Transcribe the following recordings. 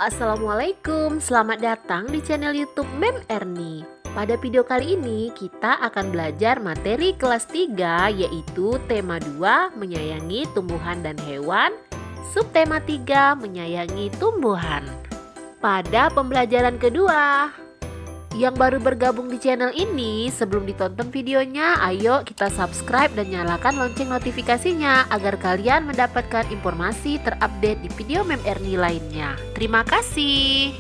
Assalamualaikum, selamat datang di channel YouTube Mem Erni. Pada video kali ini kita akan belajar materi kelas 3 yaitu tema 2 menyayangi tumbuhan dan hewan, subtema 3 menyayangi tumbuhan. Pada pembelajaran kedua, yang baru bergabung di channel ini, sebelum ditonton videonya, ayo kita subscribe dan nyalakan lonceng notifikasinya agar kalian mendapatkan informasi terupdate di video Mem Erni lainnya. Terima kasih.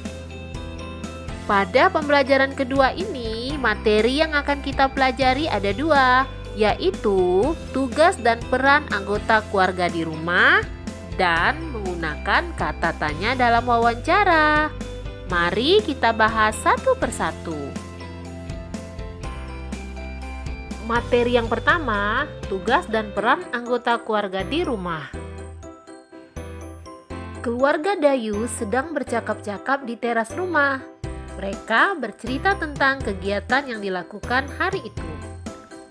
Pada pembelajaran kedua ini, materi yang akan kita pelajari ada dua, yaitu tugas dan peran anggota keluarga di rumah dan menggunakan kata tanya dalam wawancara. Mari kita bahas satu persatu. Materi yang pertama, tugas dan peran anggota keluarga di rumah. Keluarga Dayu sedang bercakap-cakap di teras rumah. Mereka bercerita tentang kegiatan yang dilakukan hari itu.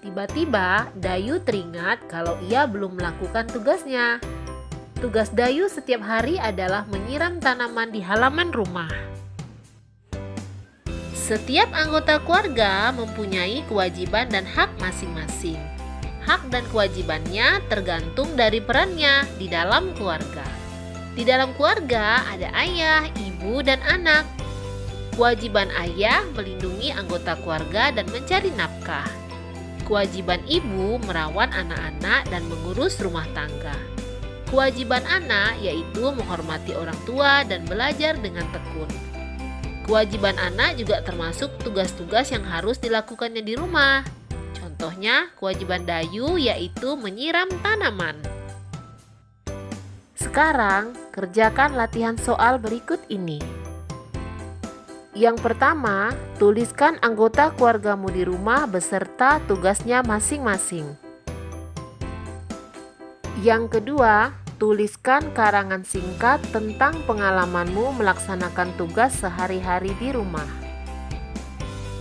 Tiba-tiba, Dayu teringat kalau ia belum melakukan tugasnya. Tugas Dayu setiap hari adalah menyiram tanaman di halaman rumah. Setiap anggota keluarga mempunyai kewajiban dan hak masing-masing. Hak dan kewajibannya tergantung dari perannya di dalam keluarga. Di dalam keluarga ada ayah, ibu, dan anak. Kewajiban ayah melindungi anggota keluarga dan mencari nafkah. Kewajiban ibu merawat anak-anak dan mengurus rumah tangga. Kewajiban anak yaitu menghormati orang tua dan belajar dengan tekun. Kewajiban anak juga termasuk tugas-tugas yang harus dilakukannya di rumah. Contohnya, kewajiban Dayu yaitu menyiram tanaman. Sekarang, kerjakan latihan soal berikut ini. Yang pertama, tuliskan anggota keluargamu di rumah beserta tugasnya masing-masing. Yang kedua, tuliskan karangan singkat tentang pengalamanmu melaksanakan tugas sehari-hari di rumah.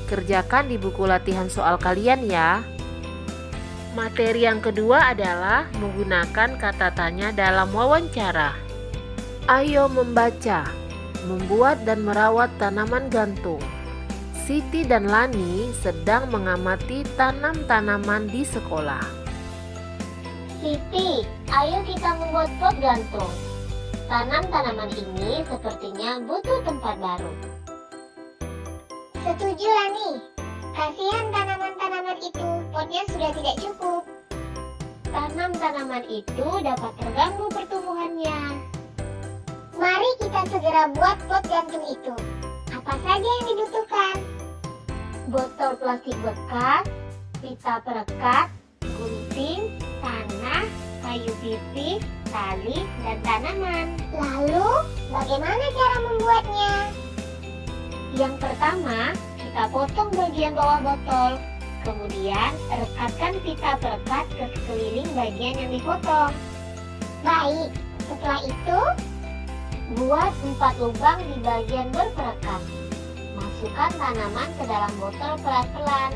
Kerjakan di buku latihan soal kalian ya. Materi yang kedua adalah menggunakan kata tanya dalam wawancara. Ayo membaca, membuat dan merawat tanaman gantung. Siti dan Lani sedang mengamati tanam-tanaman di sekolah. Siti, ayo kita membuat pot gantung. Tanam-tanaman ini sepertinya butuh tempat baru. Setuju, Lani. Kasihan tanaman-tanaman itu, potnya sudah tidak cukup. Tanam-tanaman itu dapat terganggu pertumbuhannya. Mari kita segera buat pot gantung itu. Apa saja yang dibutuhkan? Botol plastik bekas, pita perekat, gunting, tanah, kayu pipih, tali, dan tanaman. Lalu, bagaimana cara membuatnya? Yang pertama, kita potong bagian bawah botol. Kemudian, rekatkan pita perekat ke sekeliling bagian yang dipotong. Baik, setelah itu, buat 4 lubang di bagian berperekat. Masukkan tanaman ke dalam botol pelan-pelan.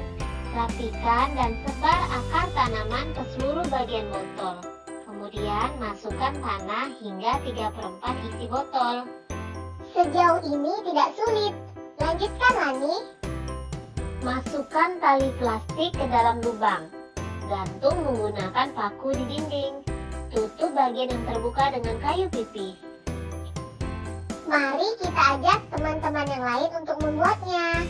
Rapikan dan sebar akar tanaman ke seluruh bagian botol. Kemudian masukkan tanah hingga 3/4 isi botol. Sejauh ini tidak sulit. Lanjutkan, Lani. Masukkan tali plastik ke dalam lubang. Gantung menggunakan paku di dinding. Tutup bagian yang terbuka dengan kayu pipih. Mari kita ajak teman-teman yang lain untuk membuatnya.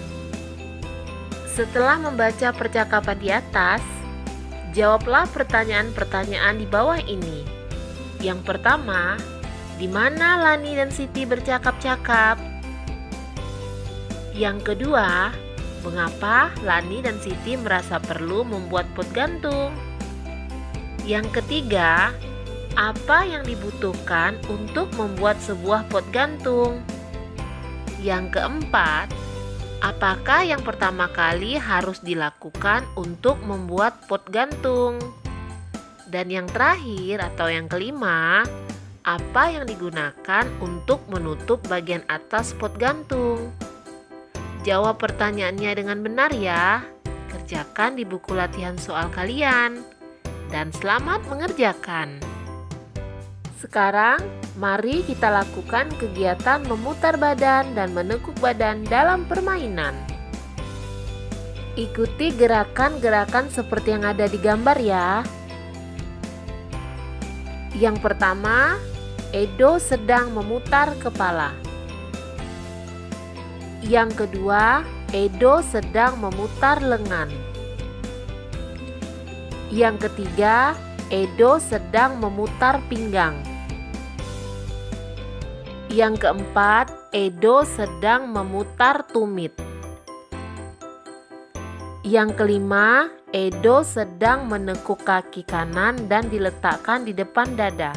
Setelah membaca percakapan di atas, jawablah pertanyaan-pertanyaan di bawah ini. Yang pertama, di mana Lani dan Siti bercakap-cakap? Yang kedua, mengapa Lani dan Siti merasa perlu membuat pot gantung? Yang ketiga, apa yang dibutuhkan untuk membuat sebuah pot gantung? Yang keempat, apakah yang pertama kali harus dilakukan untuk membuat pot gantung? Dan yang terakhir atau yang kelima, apa yang digunakan untuk menutup bagian atas pot gantung? Jawab pertanyaannya dengan benar ya. Kerjakan di buku latihan soal kalian. Dan selamat mengerjakan. Sekarang Mari kita lakukan kegiatan memutar badan dan menekuk badan dalam permainan. Ikuti gerakan-gerakan seperti yang ada di gambar ya. Yang pertama, Edo sedang memutar kepala. Yang kedua, Edo sedang memutar lengan. Yang ketiga, Edo sedang memutar pinggang. Yang keempat, Edo sedang memutar tumit. Yang kelima, Edo sedang menekuk kaki kanan dan diletakkan di depan dada.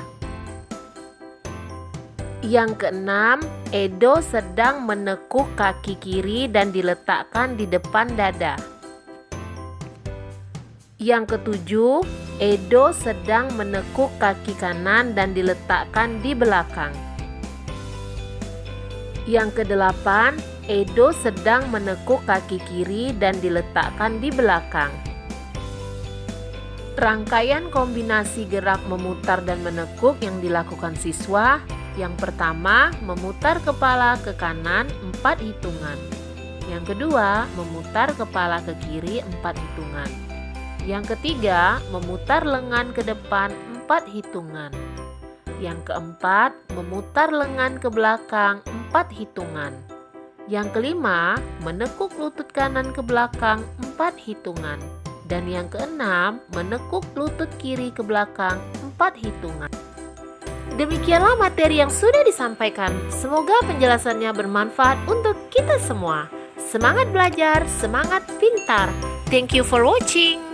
Yang keenam, Edo sedang menekuk kaki kiri dan diletakkan di depan dada. Yang ketujuh, Edo sedang menekuk kaki kanan dan diletakkan di belakang. Yang kedelapan, Edo sedang menekuk kaki kiri dan diletakkan di belakang. Rangkaian kombinasi gerak memutar dan menekuk yang dilakukan siswa. Yang pertama, memutar kepala ke kanan 4 hitungan. Yang kedua, memutar kepala ke kiri 4 hitungan. Yang ketiga, memutar lengan ke depan 4 hitungan. Yang keempat, memutar lengan ke belakang 4 hitungan. Yang kelima, menekuk lutut kanan ke belakang 4 hitungan. Dan yang keenam, menekuk lutut kiri ke belakang 4 hitungan. Demikianlah materi yang sudah disampaikan. Semoga penjelasannya bermanfaat untuk kita semua. Semangat belajar, semangat pintar. Thank you for watching.